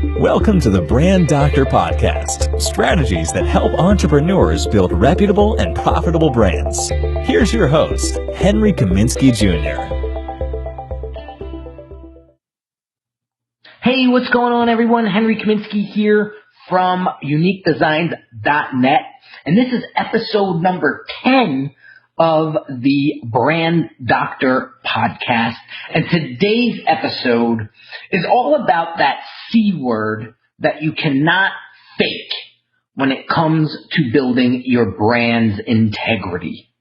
Welcome to the Brand Doctor Podcast, strategies that help entrepreneurs build reputable and profitable brands. Here's your host, Henry Kaminski Jr. Hey, what's going on, everyone? Henry Kaminski here from UniqueDesignz.net, and this is episode number 10 of the Brand Doctor Podcast. And today's episode is all about that C word that you cannot fake when it comes to building your brand's integrity.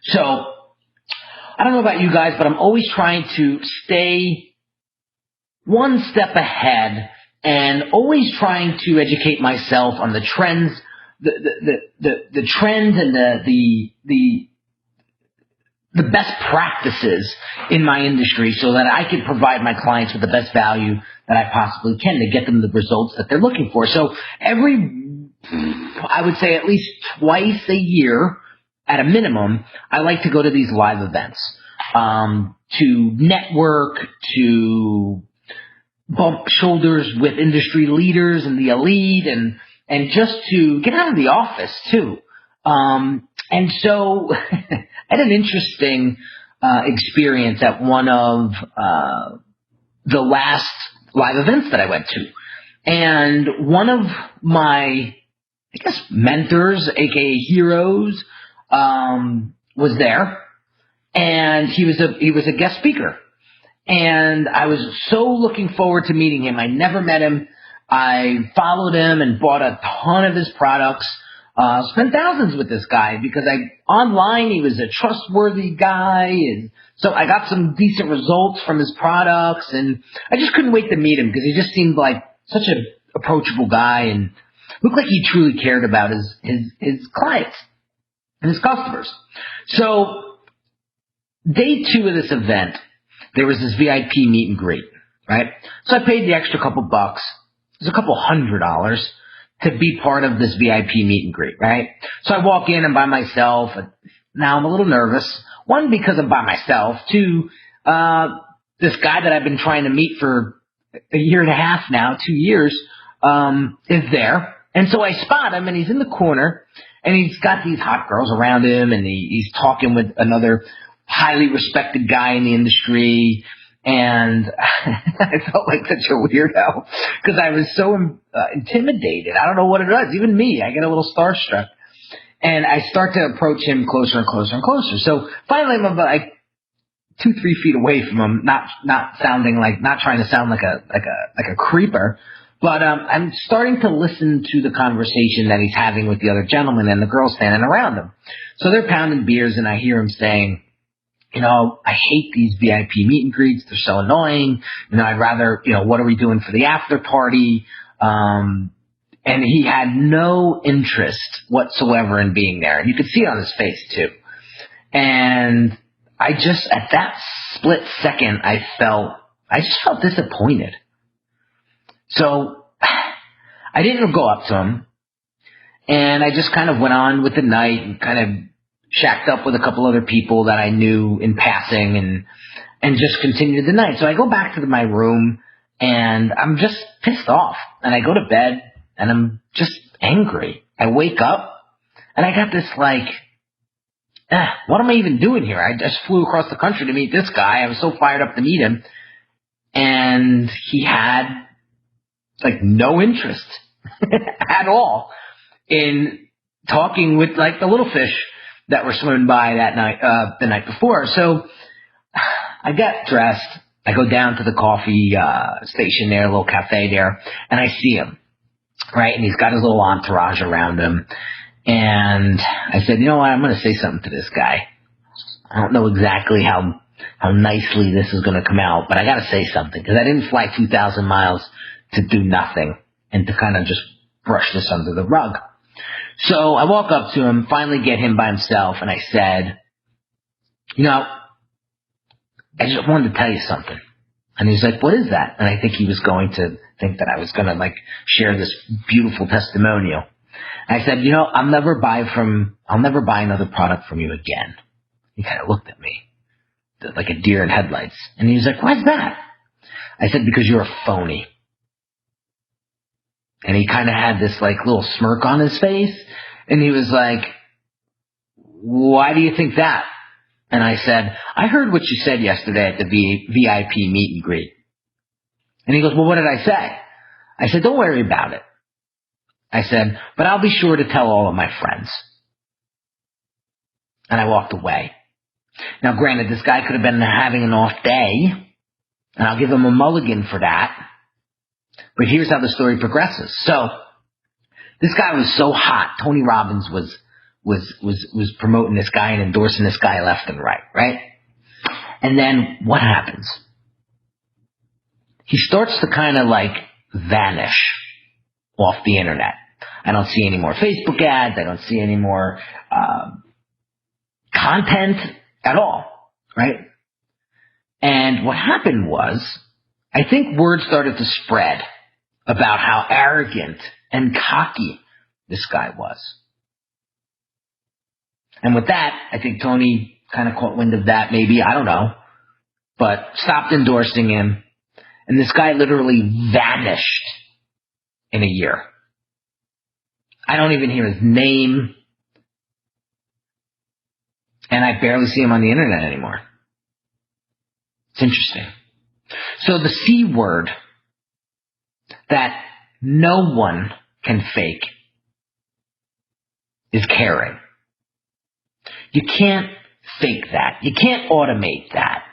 So, I don't know about you guys, but I'm always trying to stay one step ahead and always trying to educate myself on the trends, the trends and the best practices in my industry so that I can provide my clients with the best value that I possibly can to get them the results that they're looking for. So I would say at least twice a year at a minimum, I like to go to these live events, to network, to bump shoulders with industry leaders and the elite and just to get out of the office too. And so I had an interesting experience at one of the last live events that I went to. And one of my, mentors, aka heroes, was there. And he was a guest speaker. And I was so looking forward to meeting him. I never met him. I followed him and bought a ton of his products. Spent thousands with this guy because online he was a trustworthy guy, and so I got some decent results from his products, and I just couldn't wait to meet him because he just seemed like such an approachable guy and looked like he truly cared about his clients and his customers. So day 2 of this event, there was this VIP meet and greet, right? So I paid the extra couple bucks. It was a couple $100 to be part of this VIP meet and greet, right? So I walk in, I'm by myself. Now I'm a little nervous. One, because I'm by myself. 2, this guy that I've been trying to meet for a year and a half now, 2 years, is there. And so I spot him, and he's in the corner, and he's got these hot girls around him, and he's talking with another highly respected guy in the industry. And I felt like such a weirdo because I was so intimidated. I don't know what it was. Even me, I get a little starstruck. And I start to approach him closer and closer and closer. So finally I'm about like 2-3 feet away from him, not trying to sound like a creeper. But I'm starting to listen to the conversation that he's having with the other gentleman and the girl standing around him. So they're pounding beers, and I hear him saying, I hate these VIP meet and greets. They're so annoying. I'd rather, what are we doing for the after party? And he had no interest whatsoever in being there. And you could see it on his face too. And at that split second, I just felt disappointed. So I didn't go up to him, and I just kind of went on with the night and kind of shacked up with a couple other people that I knew in passing and just continued the night. So I go back to my room, and I'm just pissed off. And I go to bed, and I'm just angry. I wake up, and I got this what am I even doing here? I just flew across the country to meet this guy. I was so fired up to meet him. And he had no interest at all in talking with the little fish that were swimming by that night, the night before. So I get dressed. I go down to the coffee station there, a little cafe there, and I see him, right? And he's got his little entourage around him. And I said, you know what? I'm going to say something to this guy. I don't know exactly how nicely this is going to come out, but I got to say something because I didn't fly 2,000 miles to do nothing and to kind of just brush this under the rug. So I walk up to him, finally get him by himself, and I said, I just wanted to tell you something. And he's like, what is that? And I think he was going to think that I was going to share this beautiful testimonial. And I said, I'll never buy another product from you again. He kind of looked at me like a deer in headlights. And he was like, why's that? I said, because you're a phony. And he kind of had this like little smirk on his face. And he was like, why do you think that? And I said, I heard what you said yesterday at the VIP meet and greet. And he goes, well, what did I say? I said, don't worry about it. I said, but I'll be sure to tell all of my friends. And I walked away. Now, granted, this guy could have been having an off day, and I'll give him a mulligan for that. But here's how the story progresses. So, this guy was so hot. Tony Robbins was promoting this guy and endorsing this guy left and right? And then what happens? He starts to kind of like vanish off the internet. I don't see any more Facebook ads. I don't see any more content at all, right? And what happened was, I think word started to spread about how arrogant and cocky this guy was. And with that, I think Tony kind of caught wind of that, maybe, I don't know, but stopped endorsing him. And this guy literally vanished in a year. I don't even hear his name. And I barely see him on the internet anymore. It's interesting. So the C word that no one can fake is caring. You can't fake that. You can't automate that.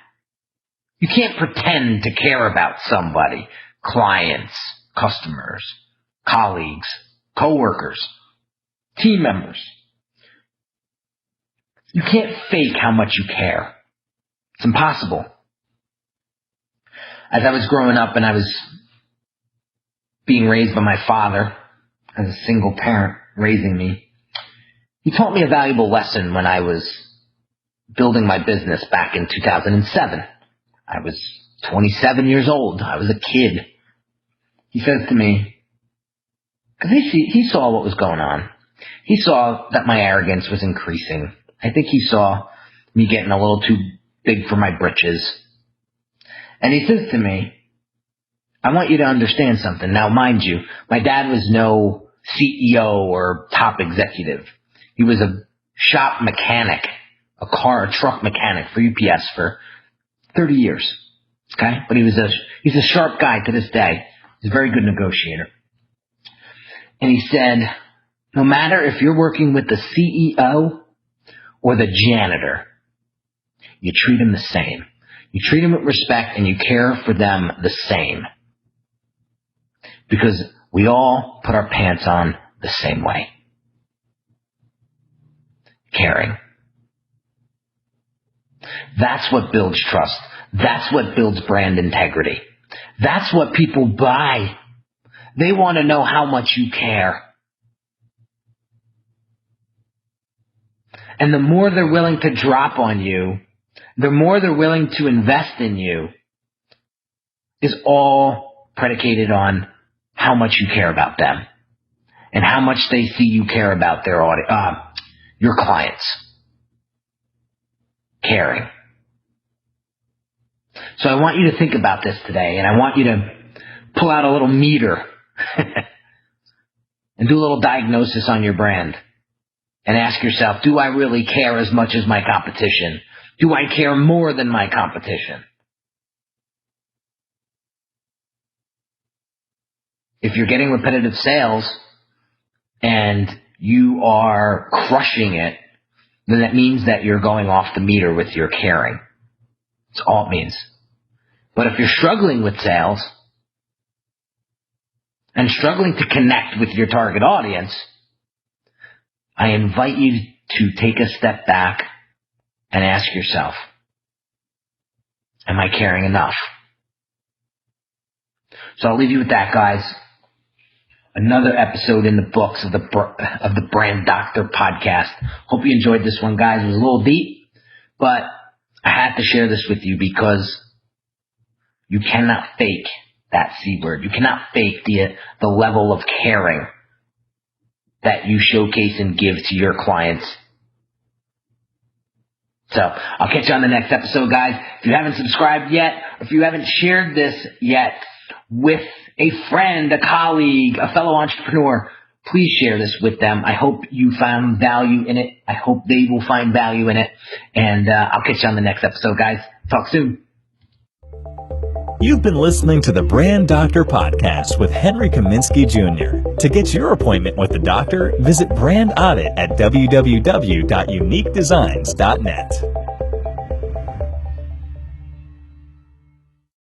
You can't pretend to care about somebody, clients, customers, colleagues, coworkers, team members. You can't fake how much you care. It's impossible. As I was growing up and I was being raised by my father as a single parent raising me, he taught me a valuable lesson when I was building my business back in 2007. I was 27 years old. I was a kid. He says to me, because he saw what was going on. He saw that my arrogance was increasing. I think he saw me getting a little too big for my britches. And he says to me, I want you to understand something. Now, mind you, my dad was no CEO or top executive. He was a shop mechanic, a truck mechanic for UPS for 30 years. Okay? But he's a sharp guy to this day. He's a very good negotiator. And he said, no matter if you're working with the CEO or the janitor, you treat them the same. You treat them with respect and you care for them the same. Because we all put our pants on the same way. Caring. That's what builds trust. That's what builds brand integrity. That's what people buy. They want to know how much you care. And the more they're willing to drop on you, the more they're willing to invest in you, is all predicated on how much you care about them and how much they see you care about their your clients. Caring. So I want you to think about this today, and I want you to pull out a little meter and do a little diagnosis on your brand and ask yourself, do I really care as much as my competition? Do I care more than my competition? If you're getting repetitive sales and you are crushing it, then that means that you're going off the meter with your caring. That's all it means. But if you're struggling with sales and struggling to connect with your target audience, I invite you to take a step back and ask yourself, am I caring enough? So I'll leave you with that, guys. Another episode in the books of the Brand Doctor podcast. Hope you enjoyed this one, guys. It was a little deep, but I had to share this with you because you cannot fake that C word. You cannot fake the level of caring that you showcase and give to your clients. So I'll catch you on the next episode, guys. If you haven't subscribed yet, or if you haven't shared this yet, with a friend, a colleague, a fellow entrepreneur, please share this with them. I hope you found value in it. I hope they will find value in it. And I'll catch you on the next episode, guys. Talk soon. You've been listening to the Brand Doctor Podcast with Henry Kaminski Jr. To get your appointment with the doctor, visit Brand Audit at www.uniquedesignz.net.